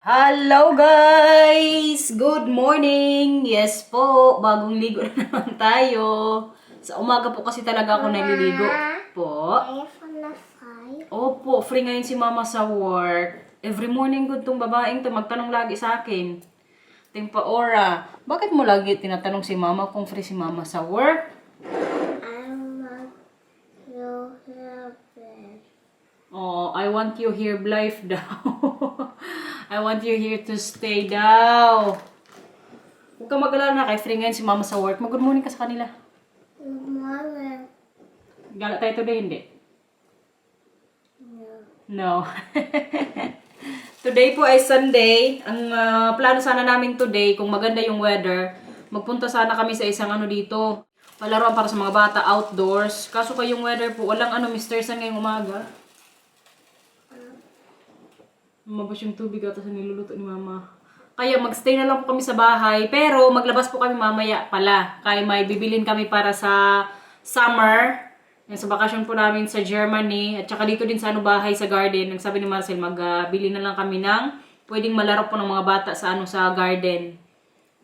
Hello guys! Good morning! Yes po, bagong ligo na naman tayo. Sa umaga po kasi talaga ako naliligo po. Opo, free ngayon si mama sa work. Every morning good tong babaeng to, magtanong lagi sa akin. Ting pa Ora, bakit mo lagi tinatanong si mama kung free si mama sa work? Oh, I want you here life daw. I want you here to stay daw. Huwag ka mag-alala na kay free ngayon si mama sa work. Mag-good morning ka sa kanila. Good morning. Gala tayo today, hindi? No. Today po ay Sunday. Ang plano sana namin today, kung maganda yung weather, magpunta sana kami sa isang dito. Palaruan para sa mga bata outdoors. Kaso kayong weather po, walang Mr. Sun ngayong umaga. Lumabas yung tubig ata sa niluluto ni mama. Kaya magstay na lang po kami sa bahay. Pero maglabas po kami mamaya pala. Kaya may bibilin kami para sa summer. Yan, sa bakasyon po namin sa Germany. At saka dito din sa bahay sa garden. Nagsabi ni Marcel, magbili na lang kami ng pwedeng malaro po ng mga bata sa sa garden.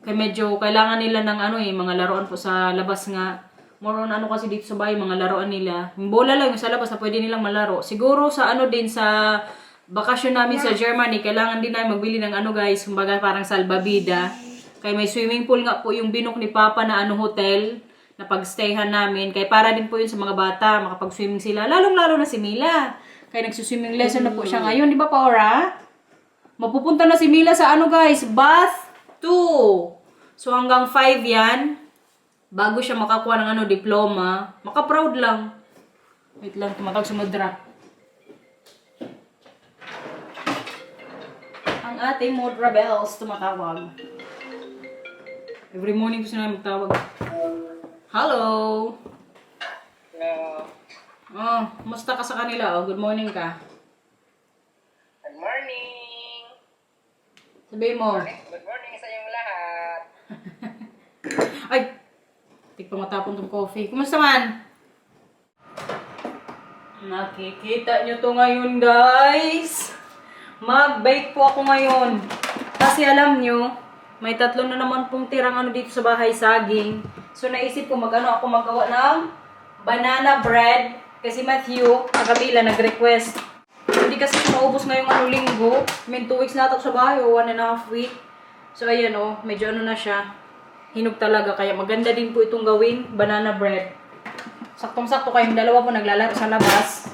Kaya medyo kailangan nila ng mga laruan po sa labas nga. More on kasi dito sa bahay, mga laruan nila. Yung bola lang yung sa labas na pwede nilang malaro. Siguro sa din sa bakasyon namin sa Germany, kailangan din namin magbili ng guys, kumbaga parang salbabida. Kaya may swimming pool nga po yung binok ni Papa na hotel na pagstayhan namin. Kaya para din po yun sa mga bata, makapag-swimming sila. Lalong-lalo na si Mila. Kaya nagsuswimming lesson na po siya ngayon, di ba Paura? Mapupunta na si Mila sa guys, Bath 2. So hanggang 5 yan. Bago siya makakuha ng diploma. Maka-proud lang. Wait lang, tumatawag sa madra. Ang ating Modra Bells tumatawag. Every morning ko sila magtawag. Hello! Hello. Oh, musta ka sa kanila? Good morning ka. Good morning. Sabihin mo. Good morning sa inyong lahat. Ay! Tigpa matapon tong coffee. Kumusta man? Nakikita nyo to ngayon, guys. Mag-bake po ako ngayon. Kasi alam nyo, may 3 na naman pong tirang dito sa bahay, saging. So naisip ko ako magawa ng banana bread. Kasi Matthew, nakabila, nag-request. Hindi kasi maubos ngayong linggo. I mean, 2 weeks na ito sa bahay, o 1.5 week. So ayan medyo na siya. Hinog talaga, kaya maganda din po itong gawing banana bread. Saktong-sakto kayong dalawa po naglalaro sa labas.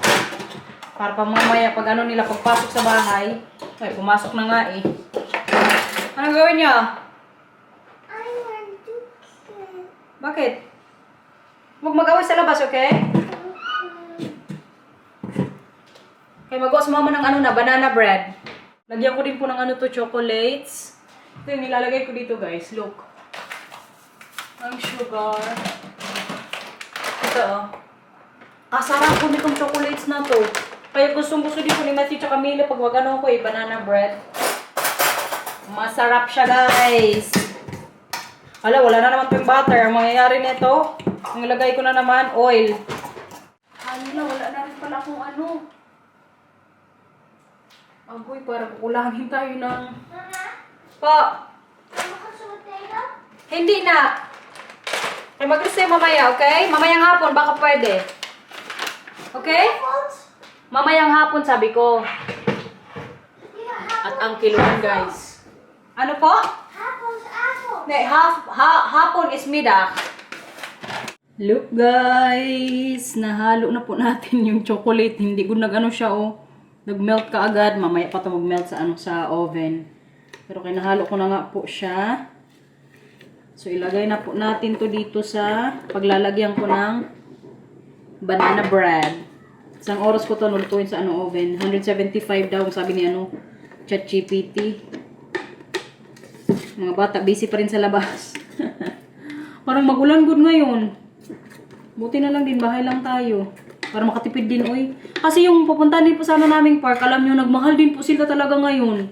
Para pa mamaya pag nila pagpasok sa bahay. Ay, pumasok na nga eh. Anong gawin niya? I want to play. Bakit? Huwag mag-away sa labas, okay? Kaya magawa sa mama ng banana bread. Lagyan ko din po ng to, chocolates. Ito yung nilalagay ko dito, guys. Look. Ang sugar. Ito, kasarap po nitong chocolates na to. Kaya gustong-gusto din po ni Matthew tsaka Mila pag wag ko banana bread. Masarap siya, guys. Hala, wala na naman po yung butter. Ang mangyayari nito, nilagay ko na naman oil. Hala, wala na rin pala akong Agoy, parang kukulangin tayo ng... Po! Hindi na. Kaya mag-receive mamaya, okay? Mamayang hapon, baka pwede. Okay? Mamayang hapon, sabi ko. At ang kiluan, guys. Ano po? Hapon is middag. Look, guys. Nahalo na po natin yung chocolate. Hindi ko siya, nag-melt ka agad. Mamaya pa ito mag-melt sa oven. Pero kinahalo ko na nga po siya. So, ilagay na po natin to dito sa paglalagyan ko ng banana bread. Isang oras ko to nulutuin sa oven. 175 daw, sabi ni ChatGPT. Mga bata, busy pa rin sa labas. Parang magulan good ngayon. Buti na lang din, bahay lang tayo. Para makatipid din, Kasi yung pupuntahan din po sana naming park, alam nyo, nagmahal din po sila talaga ngayon.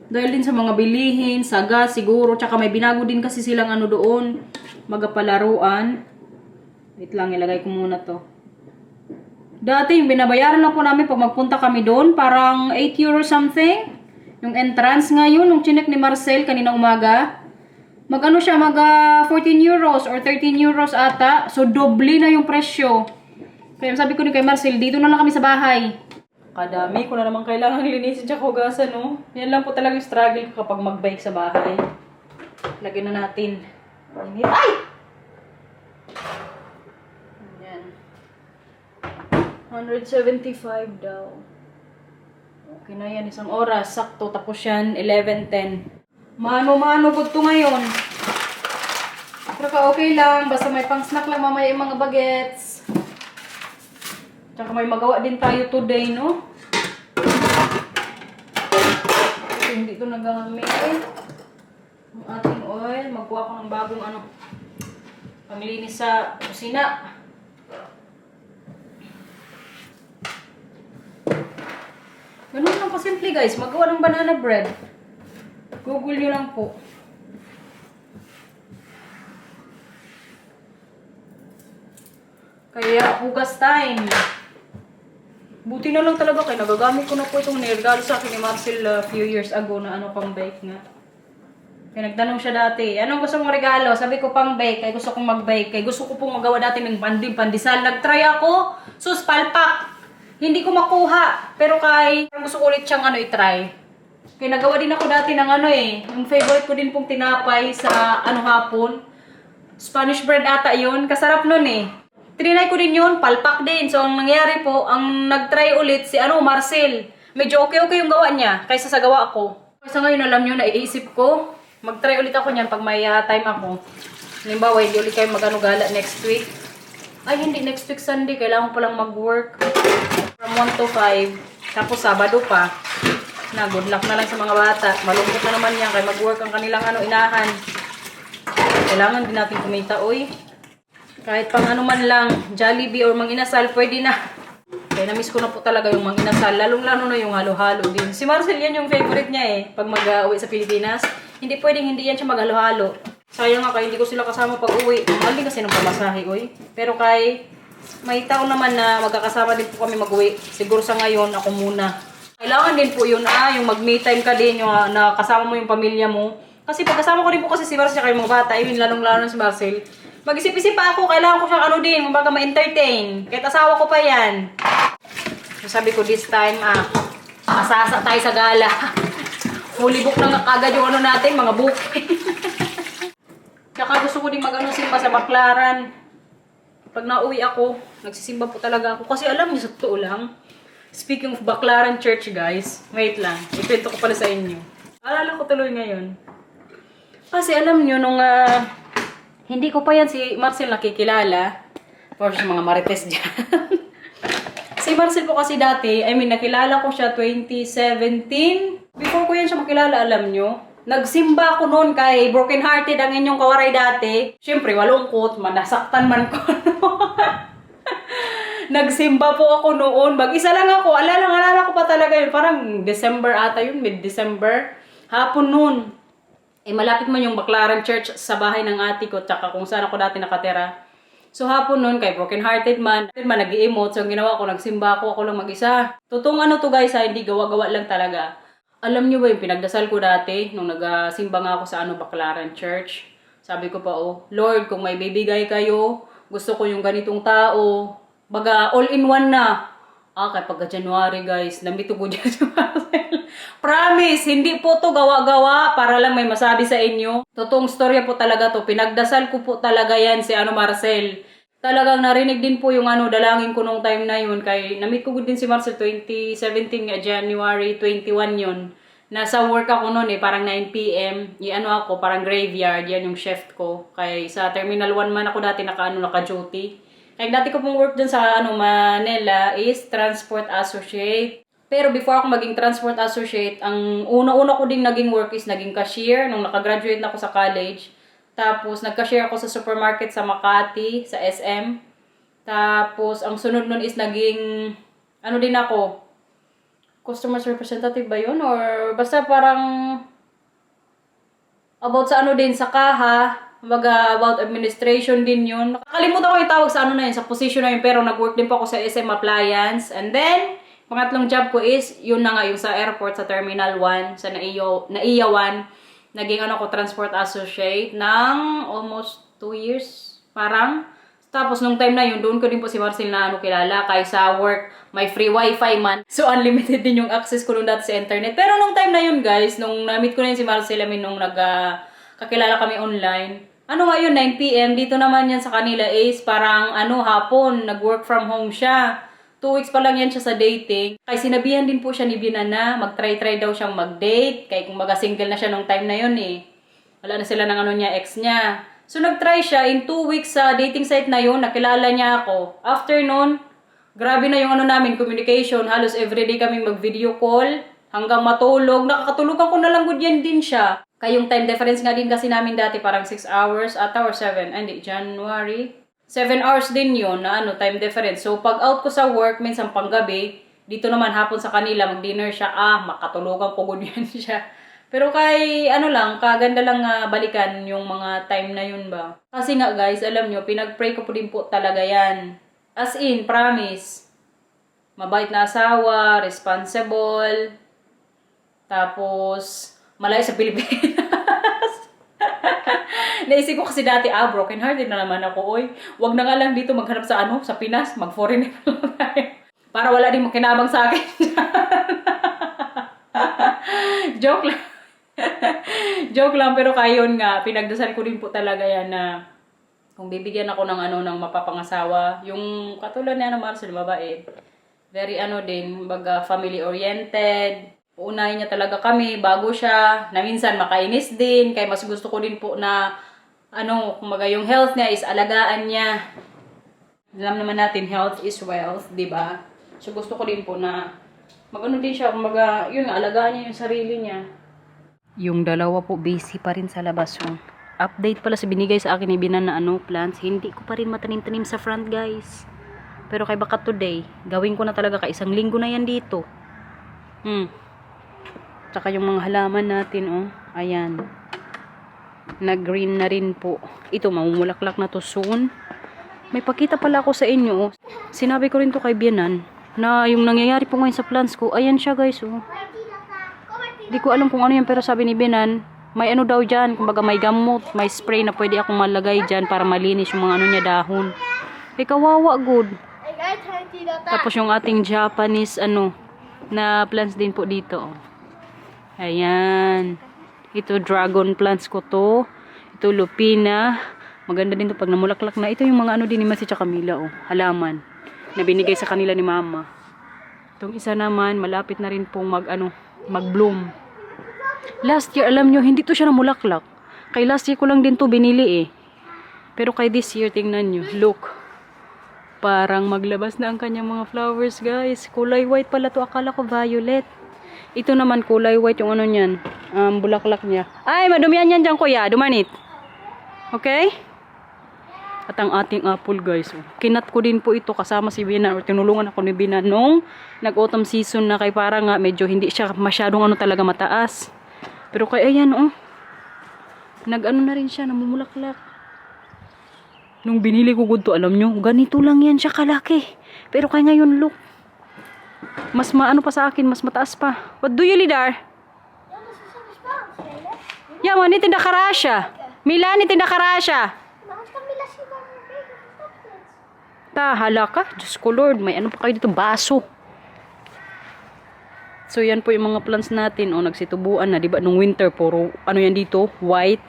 Dahil din sa mga bilihin, sa gas, siguro. Tsaka may binago din kasi silang doon. Magapalaruan. Wait lang, ilagay ko muna to. Dati, yung binabayaran lang po namin pag magpunta kami doon, parang 8 euro something. Yung entrance ngayon, nung chinek ni Marcel kanina umaga, mag-ano siya, 14 euros or 13 euros ata. So, doble na yung presyo. Kaya sabi ko ni kay Marcel, dito na lang kami sa bahay. Kadami ko na naman kailangan linisin tsaka hugasan, no? Yan lang po talaga yung struggle ko kapag mag-bike sa bahay. Lagyan na natin. Ay! Ayan. 175 daw. Okay na yan, isang oras. Sakto, tapos yan, 11:10. Mano-mano po ito ngayon. Pero ka okay lang, basta may pang-snack lang mamaya yung mga bagets. Tsaka may magawa din tayo today, no? Kasi hindi ito nagamit. Ang ating oil, magkuha ko ng bagong panglinis sa kusina. Ganun lang kasimple guys, magawa ng banana bread. Google nyo lang po. Kaya hugas time. Buti na lang talaga kayo. Nagagamit ko na po itong nirgalo sa akin ni Marcel a few years ago na pang bake nga. Kaya nagtanong siya dati, anong gusto mong regalo? Sabi ko pang bake, kaya gusto kong mag-bake. Kaya gusto ko pong magawa dati ng pandisal. Nag-try ako, sus palpak. Hindi ko makuha. Pero gusto ko ulit siyang i-try. Kaya nagawa din ako dati ng yung favorite ko din pong tinapay sa hapon. Spanish bread ata yun. Kasarap nun eh. Trinay ko din yun, palpak din. So, ang nangyari po, ang nag-try ulit si Marcel. Medyo okay yung gawa niya kaysa sa gawa ko. Sa ngayon, alam nyo, naiisip ko, mag-try ulit ako niyan pag may time ako. Halimbawa, hindi ulit kayo gala next week. Ay, hindi. Next week Sunday, kailangan ko palang mag-work from 1 to 5. Tapos Sabado pa. Good luck na lang sa mga bata. Malungkot na naman yan, kaya mag-work ang kanilang inahan. Kailangan din natin kumita, oy. Kahit pang man lang, Jollibee or Manginasal, pwede na. Kaya na-miss ko na po talaga yung Manginasal. Lalong-lalo na yung halo-halo din. Si Marcel yan yung favorite niya eh. Pag mag-uwi sa Pilipinas, hindi pwedeng hindi yan siya mag-halo-halo. Sayang nga kaya hindi ko sila kasama pag-uwi. Mahal din kasi ng pamasahe, oy. Pero may taon naman na magkakasama din po kami mag-uwi. Siguro sa ngayon, ako muna. Kailangan din po yun, yung mag-me time ka din, yung nakasama mo yung pamilya mo. Kasi pagkasama ko rin po kasi si Marcel kayo mga bata, yun lalong-lalo na si Marcel. Mag-isip-isip pa ako, kailangan ko siyang din, kumbaga ma-entertain. Kahit asawa ko pa yan. So sabi ko, this time, masasa tayo sa gala. Fully book na kagad yung natin, mga book. Tsaka gusto ko din simba sa Baklaran. Pag nauwi ako, nagsisimba po talaga ako. Kasi alam niyo, sa totoo lang, speaking of Baklaran Church, guys, wait lang, ikwento ko pala sa inyo. Alala ko tuloy ngayon. Kasi alam niyo, nung hindi ko pa yan si Marcel nakikilala. Or sa mga marites dyan. Si Marcel po kasi dati, nakilala ko siya 2017. Before ko yan siya makilala, alam nyo, nagsimba ako noon kay Broken Hearted ang inyong kawaray dati. Siyempre, walungkot, nasaktan man ko. Nagsimba po ako noon. Mag-isa lang ako. Alala ko pa talaga yun. Parang December ata yun, mid-December. Hapon noon. Malapit man yung Baklaran Church sa bahay ng ate ko, tsaka kung saan ako dati nakatira. So hapon nun, kay Broken Hearted man nag-i-emote. So ang ginawa ko, nagsimba ako lang mag-isa. Totoong to guys, hindi gawa-gawa lang talaga. Alam nyo ba yung pinagdasal ko dati, nung nagsimba nga ako sa Baklaran Church? Sabi ko pa, Lord, kung may bibigay kayo, gusto ko yung ganitong tao. Baga, all-in-one na. Kaya pagka January guys, nambito ko dyan si Marcel. Promise, hindi po to gawa-gawa para lang may masabi sa inyo. Totoong storya po talaga to. Pinagdasal ko po talaga yan si Marcel. Talagang narinig din po yung dalangin ko nung time na yun. Kay namit ko din si Marcel 2017 nga, January 21 yun. Nasa work ako noon parang 9 PM. Ako, parang graveyard, yan yung shift ko. Kay sa Terminal 1 man ako dati naka-duty. Like, dati ko pong work dun sa Manila is Transport Associate. Pero before ako maging Transport Associate, ang una-una ko ding naging work is naging cashier nung nakagraduate na ako sa college. Tapos, nag-cashier ako sa supermarket sa Makati, sa SM. Tapos, ang sunod nun is naging, din ako, customer's representative ba yun? Or basta parang, about sa din, sa kaha, about administration din yun. Nakakalimutan ko yung tawag sa yun, sa position na yun, pero nag-work din po ako sa SM Appliance. And then, Pangatlong job ko is, yun na nga, yung sa airport, sa Terminal 1, sa NAIA 1. Naging ano ko, transport associate ng almost 2 years, parang. Tapos nung time na yun, doon ko din po si Marcel na ano kilala, kaysa work, may free wifi man. So unlimited din yung access ko nung dati sa internet. Pero nung time na yun guys, nung na-meet ko na yun si Marcel, nung kakilala kami online, ano nga yun, 9 PM, dito naman yan sa kanila is parang ano, hapon, nag-work from home siya. 2 weeks pa lang yan siya sa dating. Kaya sinabihan din po siya ni Bina na mag-try daw siyang mag-date. Kaya kung single na siya nung time na yun eh. Wala na sila ng ano niya, ex niya. So nag-try siya in 2 weeks sa dating site na yun. Nakilala niya ako. After nun, grabe na yung ano namin, communication. Halos everyday kami mag-video call. Hanggang matulog. Nakakatulugan ko na lang good yan din siya. Kaya yung time difference nga din kasi namin dati parang 6 hours ata or 7. Hindi, January. 7 hours din yun na ano, time difference. So, pag out ko sa work, minsan panggabi, dito naman hapon sa kanila, mag-dinner siya, makatulugan ko good yan siya. Pero kay, ano lang, kaganda lang balikan yung mga time na yun ba. Kasi nga guys, alam nyo, pinag-pray ko po din po talaga yan. As in, promise. Mabait na asawa, responsible, tapos, malayo sa Pilipinas. Naisip ko kasi dati, broken hearted na naman ako, oy. Wag na nga lang dito maghanap sa ano, sa Pinas, mag-foreign na lang tayo. Para wala din makinabang sa akin. Joke lang. Joke lang, pero kayon nga, pinagdasal ko din po talaga yan na kung bibigyan ako ng ano, ng mapapangasawa, yung katulad na Marcel, mabait. Very ano din, baga family oriented. Uunahin niya talaga kami bago siya, na minsan makainis din, kaya mas gusto ko din po na ano, kumaga yung health niya is alagaan niya. Alam naman natin, health is wealth, di ba? So gusto ko din po na magano din siya, kumaga, yun nga, alagaan niya yung sarili niya. Yung dalawa po busy pa rin sa labas. So, update pala sa binigay sa akin ni Binan na ano, plants. Hindi ko pa rin matanim-tanim sa front, guys. Pero kay baka today, gawin ko na talaga, 1 linggo na yan dito. Tsaka yung mga halaman natin, oh. Ayan. Nag-green na rin po. Ito, mamumulaklak na to soon. May pakita pala ako sa inyo, oh. Sinabi ko rin to kay Bianan na yung nangyayari po ngayon sa plants ko, ayan siya guys, oh. Di ko alam kung ano yan, pero sabi ni Bianan, may ano daw dyan, kumbaga may gamot, may spray na pwede akong malagay dyan para malinis yung mga ano niya dahon. Kawawa, good. Tapos yung ating Japanese, ano, na plants din po dito, oh. Ayan. Ito, dragon plants ko to. Ito, lupina. Maganda din to pag namulaklak na. Ito yung mga ano din ni Masi tsaka Camila, oh. Halaman. Na binigay sa kanila ni Mama. Itong isa naman, malapit na rin pong mag-bloom. Last year, alam nyo, hindi to siya namulaklak. Kay last year ko lang din to binili eh. Pero kay this year, tingnan nyo. Look. Parang maglabas na ang kanyang mga flowers, guys. Kulay white pala to. Akala ko violet. Ito naman kulay white yung ano niyan. Bulaklak niya. Ay, madumihan yan dyan kuya. Dumanit. Okay? At ang ating apple guys. Kinat ko din po ito kasama si Bina. Or tinulungan ako ni Bina nung nag-autumn season na kay para nga medyo hindi siya masyadong ano talaga mataas. Pero kay ayan oh. Nag-ano na rin siya. Namumulaklak. Nung binili ko to, alam nyo, ganito lang yan siya kalaki. Pero kay ngayon look. Mas maano pa sa akin, mas mataas pa. What do you lidar? Yaman, ni tinda karasya. Mila, ni tinda karasya. Hala ka. Diyos ko Lord, may ano pa kayo dito, baso. So yan po yung mga plants natin. O, nagsitubuan na, diba? Nung winter, puro, ano yan dito, white.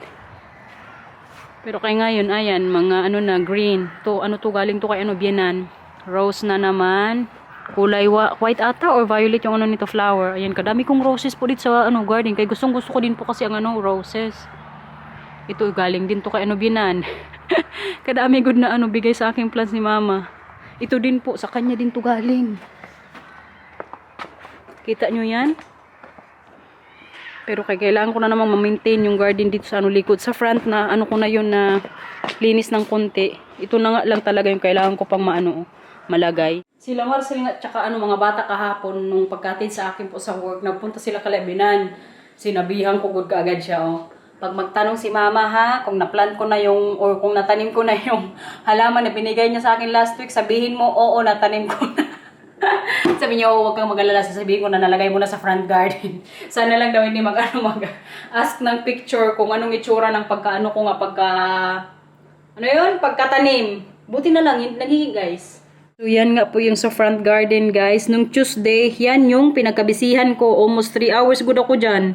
Pero kay ngayon, ayan, mga ano na, green. To, ano to, galing to kay ano, Bianan. Rose na naman. Kulay white ata or violet yung ano nito flower. Ayan, kadami kong roses po dito sa ano garden. Kaya gusto ko din po kasi ang ano roses. Ito galing din to kay ano Bianan. Kadami good na ano bigay sa aking plants ni Mama. Ito din po sa kanya din to galing. Kita nyo yan? Pero kailangan ko na namang ma-maintain yung garden dito sa ano likod sa front na ano ko na yun na linis ng konti. Ito na nga lang talaga yung kailangan ko pang malagay. Sila Marcel nga, tsaka ano, mga bata kahapon, nung pagkatid sa akin po sa work, nagpunta sila kalabinan. Sinabihan ko good kaagad siya, oh. Pag magtanong si Mama ha, kung na-plant ko na yung, or kung natanim ko na yung halaman na binigay niya sa akin last week, sabihin mo, oo, natanim ko na. Sabi niya, huwag kang mag-alala, sasabihin ko na nalagay mo na sa front garden. Sana lang daw hindi mag-ask ng picture kung anong itsura ng pagka-ano ko nga, pagkatanim. Buti na lang, nagiging guys. So yan nga po yung sa front garden guys. Nung Tuesday, yan yung pinagkabisihan ko. Almost 3 hours good ako dyan.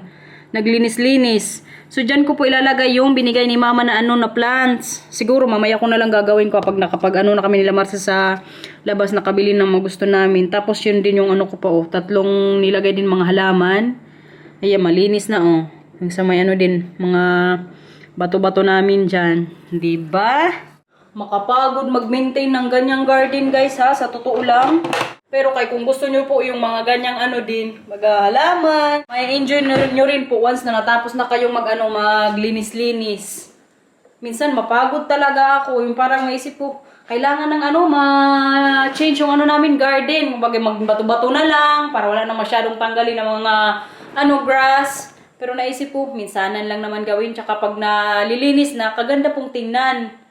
Naglinis-linis. So dyan ko po ilalagay yung binigay ni mama na na plants. Siguro mamaya ko na lang gagawin ko kapag na kami nila Marsa sa labas nakabili ng mga gusto namin. Tapos yun din yung ko pa 3 nilagay din mga halaman. Ayan, malinis na Yung sa may din, mga bato-bato namin dyan. Diba? Makapagod mag-maintain ng ganyang garden guys ha, sa totoo lang. Pero kung gusto nyo po yung mga ganyang din, maghalaman, may enjoy nyo rin po once na natapos na kayong maglinis-linis. Minsan mapagod talaga ako, yung parang naisip ko, kailangan ng ma-change yung namin garden. Kumbaga magbato-bato na lang, para wala na masyadong tanggalin ng mga grass. Pero naisip ko, minsanan lang naman gawin, tsaka pag nalilinis na, kaganda pong tingnan.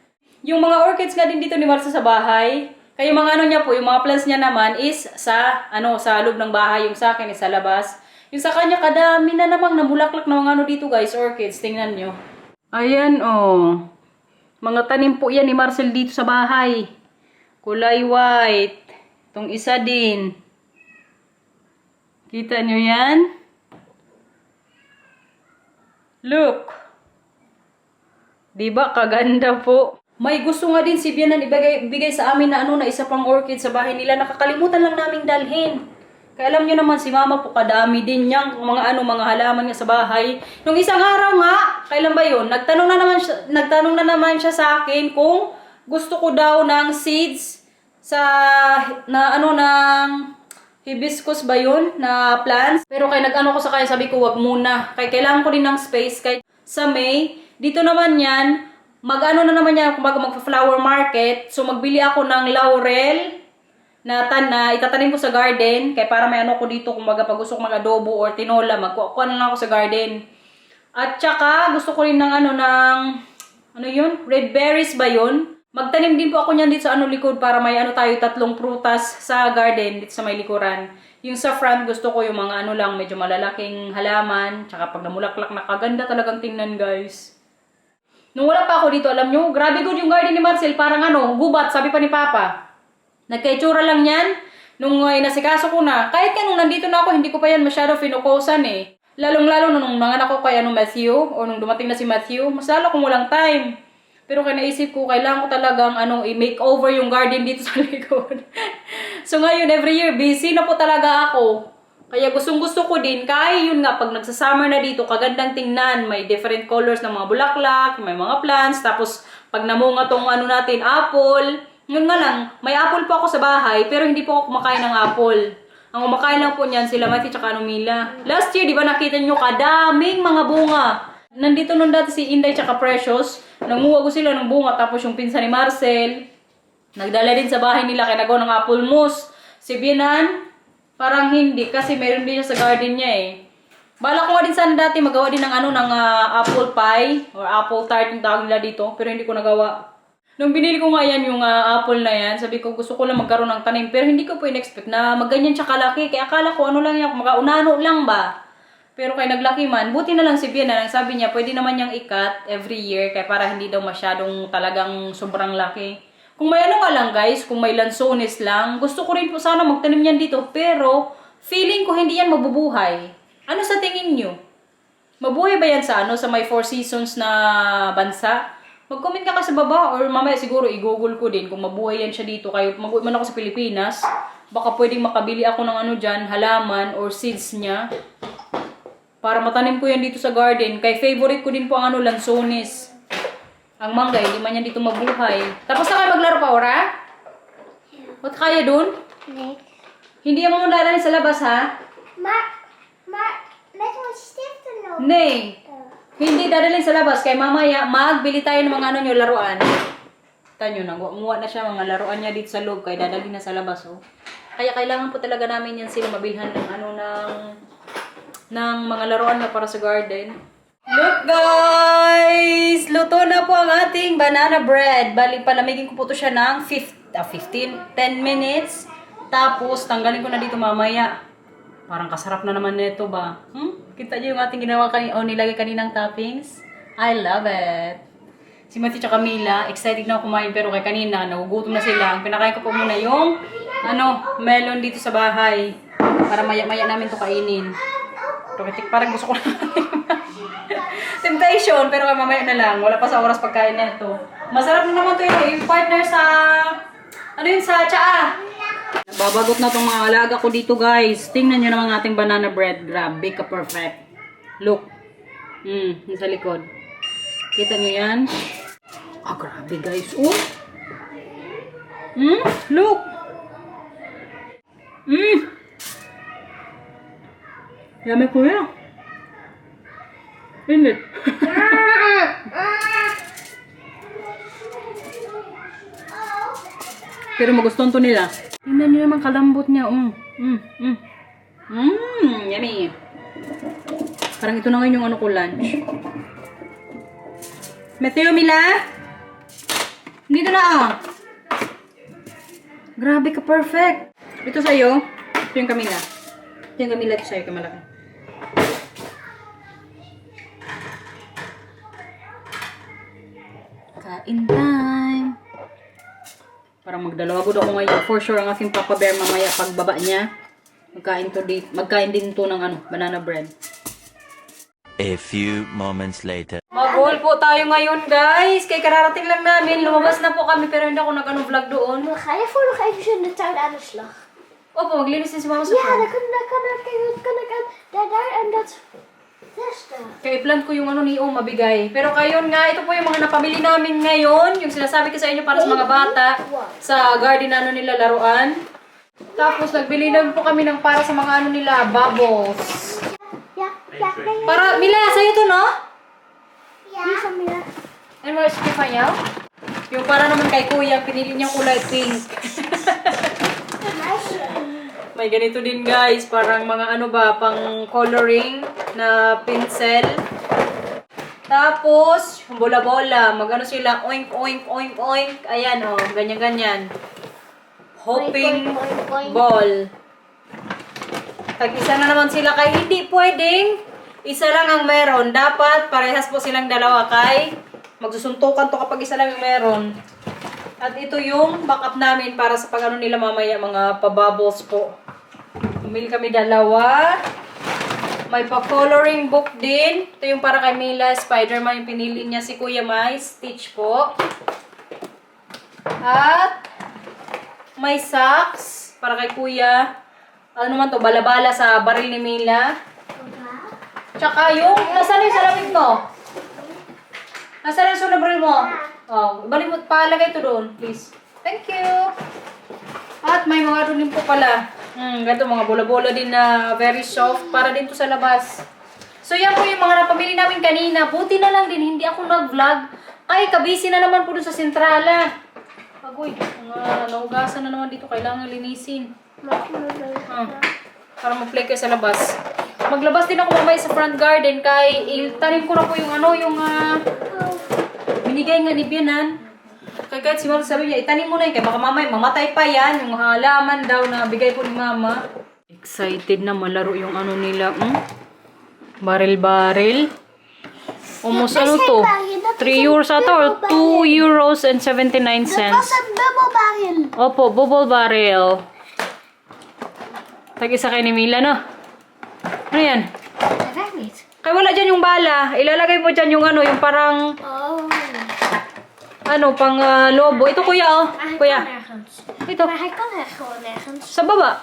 Yung mga orchids nga din dito ni Marsa sa bahay, kaya yung mga niya po, yung mga plants niya naman is sa loob ng bahay, yung sa akin is sa labas. Yung sa kanya, kadami na namang namulaklak na mga dito guys, orchids, tingnan nyo. Ayan mga tanim po yan ni Marcel dito sa bahay. Kulay white. Itong isa din. Kita nyo yan? Look. Diba, kaganda po. May gusto nga din si Bianan ibigay sa amin na na isa pang orchid sa bahay nila. Nakakalimutan lang naming dalhin. Kaya alam nyo naman si mama po kadami din niyang mga halaman niya sa bahay. Nung isang araw nga, kailan ba yun? Nagtanong na naman siya sa akin kung gusto ko daw ng seeds ng hibiscus ba yun na plants. Pero ko sa kanya, sabi ko wag muna. Kailangan ko din ng space. Kaya sa May, dito naman yan, na naman yan, kumbaga magpa-flower market. So, magbili ako ng laurel na itatanim ko sa garden. Kaya para may ko dito, kumbaga pag gusto ko mag-adobo or tinola, magkuha na lang ako sa garden. At saka, gusto ko rin ng red berries ba yun? Magtanim din po ako niyan dito sa likod para may tayo 3 prutas sa garden dito sa may likuran. Yung sa front, gusto ko yung mga lang, medyo malalaking halaman. Tsaka pag namulaklak, nakaganda talagang tingnan guys. Nung wala pa ako dito, alam nyo, grabe good yung garden ni Marcel. Parang gubat, sabi pa ni Papa. Nagkaitsura lang yan. Nung inasikaso ko na, kahit nung nandito na ako, hindi ko pa yan masyado finukosan eh. Lalong-lalo nung nanganak ako kay Matthew, o nung dumating na si Matthew, mas lalo kung walang time. Pero kaya naisip ko, kailangan ko talagang i-makeover yung garden dito sa likod. So ngayon, every year, busy na po talaga ako. Kaya gustong-gusto ko din, kaya yun nga, pag nagsasummer na dito, kagandang tingnan. May different colors ng mga bulaklak, may mga plants, tapos pag namunga tong natin, apple. Yun nga lang, may apple po ako sa bahay, pero hindi po ako kumakain ng apple. Ang kumakain lang po niyan, sila Matthew tsaka Mila. Last year, di ba nakita nyo, kadaming mga bunga. Nandito nun dati si Inday tsaka Precious, nanguha ko sila ng bunga, tapos yung pinsan ni Marcel, nagdala din sa bahay nila, kaya nagawa ng apple mousse. Si Bianan, parang hindi, kasi meron din siya sa garden niya eh. Bala ko nga din sana dati magawa din ng apple pie or apple tart yung tawag nila dito, pero hindi ko nagawa. Nung binili ko nga yan yung apple na yan, sabi ko gusto ko lang magkaroon ng tanim, pero hindi ko po in-expect na magganyan siya kalaki. Kaya akala ko lang yan, makaunano lang ba? Pero kaya naglaki man, buti na lang si Bianan, sabi niya pwede naman niyang ikat every year, kaya para hindi daw masyadong talagang sobrang laki. Kung may nga lang guys, kung may lansones lang, gusto ko rin po sana magtanim yan dito. Pero, feeling ko hindi yan mabubuhay. Ano sa tingin nyo? Mabuhay ba yan sa sa may 4 seasons na bansa? Mag-comment ka sa baba or mamaya siguro i-google ko din kung mabuhay yan siya dito. Kayo, mag-uwi man ako sa Pilipinas, baka pwedeng makabili ako ng dyan, halaman or seeds niya. Para matanim ko yan dito sa garden. Kay favorite ko din po ang lansones. Ang mangga, hindi man yan dito mabuhay. Tapos na kayo maglaro pa, Ora? Ba't kaya dun? Next. Hindi mo dadalhin sa labas, ha? Let's watch Stefano. Nay. Hindi dadalhin sa labas. Kaya mamaya, magbili tayo ng mga nyo, laruan. Tanyo, nanguha na siya mga laruan niya dito sa loob. Kaya dadalhin na sa labas, oh. Kaya kailangan po talaga namin yan sila mabilhan ng ng mga laruan na para sa garden. Look guys! Luto na po ang ating banana bread. Bali, palamigin ko po ito siya ng 10 minutes. Tapos, tanggalin ko na dito mamaya. Parang kasarap na naman nito ba? Kita niyo yung ating ginawa nilagay kaninang toppings? I love it. Si Matthew tsaka Camila, excited na ako kumain pero kay kanina, nagugutom na sila. Ang pinakain ko po muna yung melon dito sa bahay. Para maya-maya namin to kainin. Parang gusto ko na. Temptation, pero kay mamaya na lang. Wala pa sa oras pagkain na ito. Masarap na naman to yung partner sa, sa tsaa. Nababagot na itong mga alaga ko dito, guys. Tingnan nyo naman ating banana bread. Grabe ka perfect. Look. Yung sa likod. Kita nyo yan? Grabe, guys. Oh! Look! Yummy ko yan. Init. Pero magustuhan to nila. Tingnan niyo naman kalambot niya. Yummy. Parang ito na ngayon yung ko lunch. Matthew, Mila? Dito na Grabe ka, perfect. Ito sa'yo. Ito yung Camila. Ito yung Camila, ito sa'yo, kamalaki. Kain time. Parang magdalawa good ako ngayon. For sure, ang aking Papa Bear mamaya pagbaba niya. Magkain din to ng banana bread. A few moments later. Mag-haul po tayo ngayon, guys. Kay kararating lang namin. Lumabas na po kami pero hindi ako nag-vlog doon. Ga je voor nog eventjes in de tuin aan de slag? Opo, maglinis din si Mama sa Ja, farm. dan kan ik daar en dat testen. Kaya i-plant ko yung ni mabigay. Pero kayon nga, ito po yung mga napamili namin ngayon. Yung sinasabi ko sa inyo para sa mga bata. Sa garden nila laruan. Tapos nagbili na po kami ng para sa mga nila, bubbles. Ja, ja, nee. Para, Mila, sa'yo to, no? Die van Mila. Ano ba, Stefania? Yung para naman kay Kuya, pinili niyang kulay pink. Meisje. May ganito din, guys. Parang mga pang coloring na pencil. Tapos, bola-bola. Magano sila, oink, oink, oink, oink. Ayan, ganyan-ganyan. Hopping Oink, oink, oink, oink. ball. Tag-isa na naman sila kay hindi pwedeng isa lang ang meron. Dapat parehas po silang dalawa kay magsusuntukan to kapag isa lang yung meron. At ito yung backup namin para sa pag nila mamaya mga pa-bubbles po. Bumili kami dalawa. May pa-coloring book din. Ito yung para kay Mila, Spider-Man yung pinili niya si Kuya Mai. Stitch po. At may socks para kay Kuya. Ano naman to? Bala-bala sa baril ni Mila. Tsaka yung, nasaan yung salamig mo? Nasaan yung sulabril mo? Balik mo, palagay ito doon, please. Thank you. At may mga doon din po pala. Ganito, mga bola-bola din na very soft. Para din to sa labas. So, yan po yung mga napamili namin kanina. Buti na lang din, hindi ako nag-vlog. Ay, kabisi na naman po doon sa sentrala. Agoy, mga naugasan na naman dito. Kailangan linisin. Para mag-play kayo sa labas. Maglabas din ako mamaya sa front garden kay itanim ko na po yung binigay nga ni Bianan. Kaya kahit si Mama sabi niya, itanim mo na yun. Kaya baka mamaya mamatay pa yan. Yung halaman daw na bigay po ni Mama. Excited na malaro yung nila. Baril-baril. Almost to? 3 euros ata or 2 euros and 79 Dat was cents. een bubbelbarrel. Opo, bubble barrel. Tag-isa kay ni Mila, no? Ano yan? Dat werkt niet. Kaya wala dyan yung bala. Ilalagay mo dyan yung yung parang, Oh. pang lobo. Ito, kuya, Maar hij Kuya. kan nergens. Ito. Maar hij kan er gewoon nergens. Sa baba.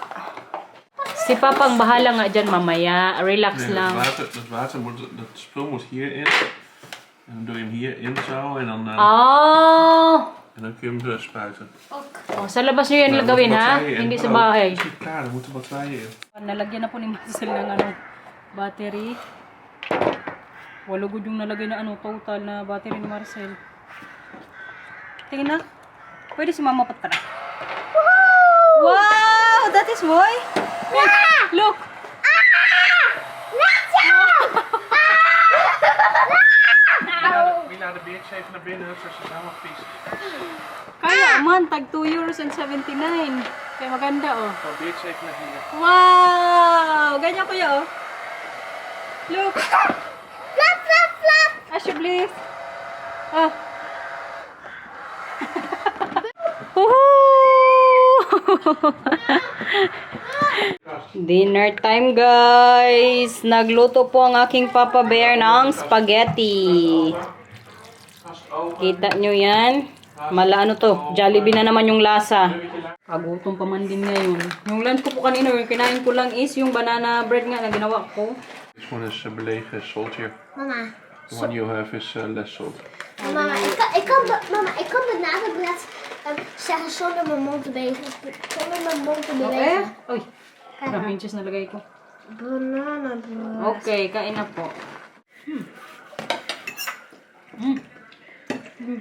Si Papang bahala nga dyan mamaya. Relax Nee, lang. dat water moet, dat spul moet hierin. En dan doe je hem hierin zo en dan, en dan kun je hem spuiten. Oh, sa labas nyo yan Maar er gawin, moeten ha? batterijen in. Hindi sa Oh, bahay. het is niet klaar, er moeten batterijen in. Nalagyan na po ni Marcel ng battery. 8 good yung nalagay na total na battery ni Marcel. Tingin na. Pwede si Mama patra. Wow! That is boy! Look! Mila, ga de beertjes even naar binnen. Ze is helemaal vies. Kaya man, tag €2.79. Kaya maganda oh. Oh, beertjes even naar hier. Wow! Ganyan kuya oh. Look! Flap, flap, flap. Alsjeblieft. Ah. Dinner time guys. Nagluto po ang aking Papa Bear ng spaghetti. Kita nyo yan? Mala ano to? Jollibee na naman yung lasa. Kagutom pa man din ngayon. Yung lunch ko po kanina, yung kinain ko lang is yung banana bread nga na ginawa ko. This one is belegen salt here. Mama. The one you have is less salt. Mama, ik kan bananeblad zeggen zonder mijn mond te bewegen. Zonder mijn mond te Okay? bewegen. Uy, maraming cheese nalagay ko. Bananenblad. Okay, kain na po.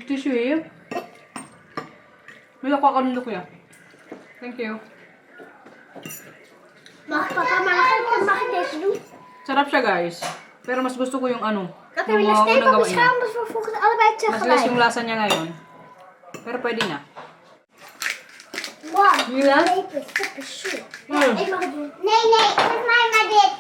Tissue eh. May ako kanilo kuya. Thank you. Mag ik deze doen? Sarap siya guys. Pero mas gusto ko yung ano. Oké, we leggen steek op de schaal omdat we volgens allebei Mas less tegelijk. yung lasa niya ngayon. Pero pwede na. Wow, Ja? lepel, fucking shit. Ja, ik mag het doen. Nee, geef mij maar dit.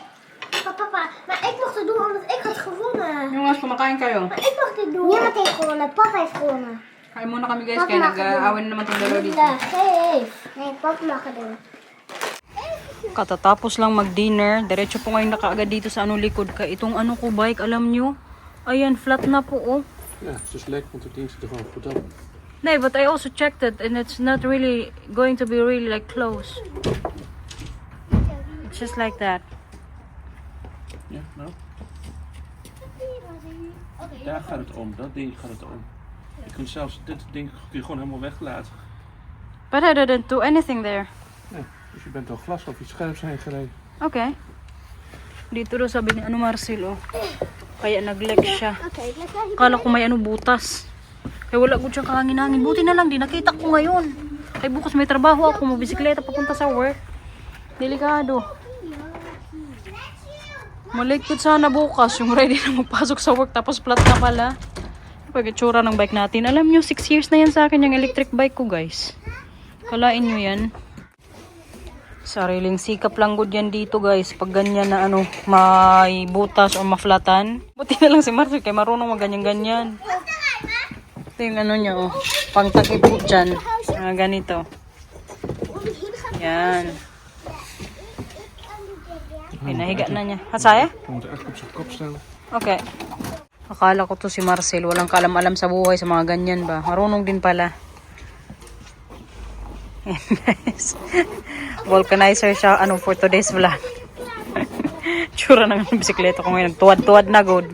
Papa, maar ik mocht het doen omdat ik had gewonnen. Yung mas kumakain kayo. Maar ik mag dit doen. Niemand heeft gewonnen, papa heeft gewonnen. Kain muna kami guys. Papa Kaya mag het doen. nag-aawin na naman itong dalawa dito. Linda, geef. Nee, papa mag het doen. Katatapos lang mag-dinner. Diretso po ngayon nakaagad dito sa ano likod ka. Itong ano ko bike, alam nyo? Ayan, flat na po oh. Ja, het is lekker, want het ding zit er gewoon goed op. Nee, but I also checked it and it's not really going to be really like close. It's just like that. Ja, nou. Daar gaat het om, dat ding gaat het om. Je kunt zelfs dit ding kun je gewoon helemaal weglaten. But I didn't do anything there. Ja, dus je bent al glas of iets scherps heen gereden. Okay. Dito daw sabi ni ano Marcel oh. Kaya nag-leak siya. Oké, lekker. Kala ko may ano butas. Kaya wala ko siyang kahangin-hangin. Buti na lang, di nakita ko ngayon. Kaya bukas may trabaho ako, mabisikleta papunta sa work. Delikado. Maligpit sana bukas, yung ready na magpasok sa work, tapos flat na pala. Pag-itsura ng bike natin. Alam nyo, 6 years na yan sa akin yung electric bike ko guys. Kalain nyo yan. Sariling sikap lang good yan dito guys. Pag ganyan na ano, may butas o maflatan. Buti na lang si Marcel kaya marunong maganyan-ganyan. Ito yung ano niya oh. Pangtakip po dyan. Ganito. Yan. Pinahiga na niya. Hasaya? Je moet er echt op zijn kop staan. Okay. Akala ko to si Marcel. Walang kaalam-alam sa buhay sa mga ganyan ba. Marunong din pala. Yan guys. Vulcanizer siya ano for today's vlog. Tsura ng bisikleta ko ngayon. Tuwad-tuwad na good.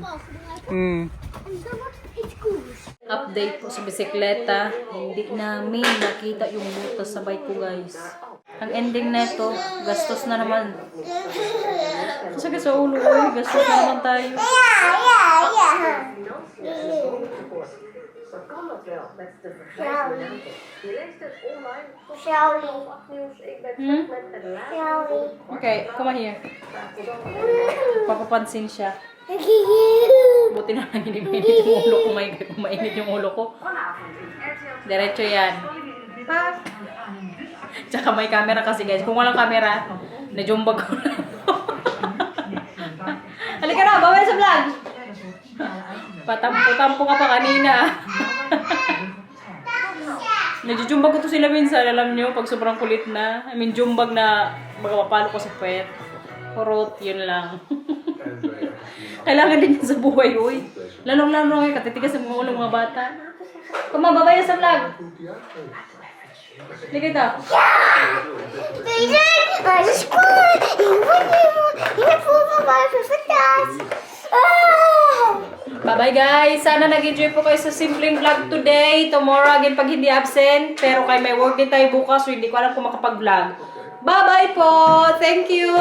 Update po sa bisikleta. Hindi namin nakita yung butas sa bike ko guys. Ang ending na ito, gastos na naman. Kasi sa ulo ko, gastos na naman tayo. Okay, come on here. Papapansin siya. Buti na lang hindi mainit yung ulo ko. Kung mainit yung ulo ko. Diretso yan. Tsaka may camera kasi guys. Kung walang camera, najumbag ko na. Halika na, bawal sa vlog. Patampo-tampo ka pa kanina. Najujumbag ko to sila minsan, alam nyo, pag sobrang kulit na. I mean, jumbag na magpapalo ko sa puwet. Kurot, yun lang. Kailangan din yun sa buhay, uy. Lalong-lalong ngayon, katitigas ng mga ulo mga bata. Kumababay na sa vlog. Liga ito. Bye-bye guys! Sana nag-enjoy po kayo sa simpleng vlog today. Tomorrow again pag hindi absent. Pero kay may work din tayo bukas so hindi ko alam kung makapag-vlog. Bye-bye po! Thank you!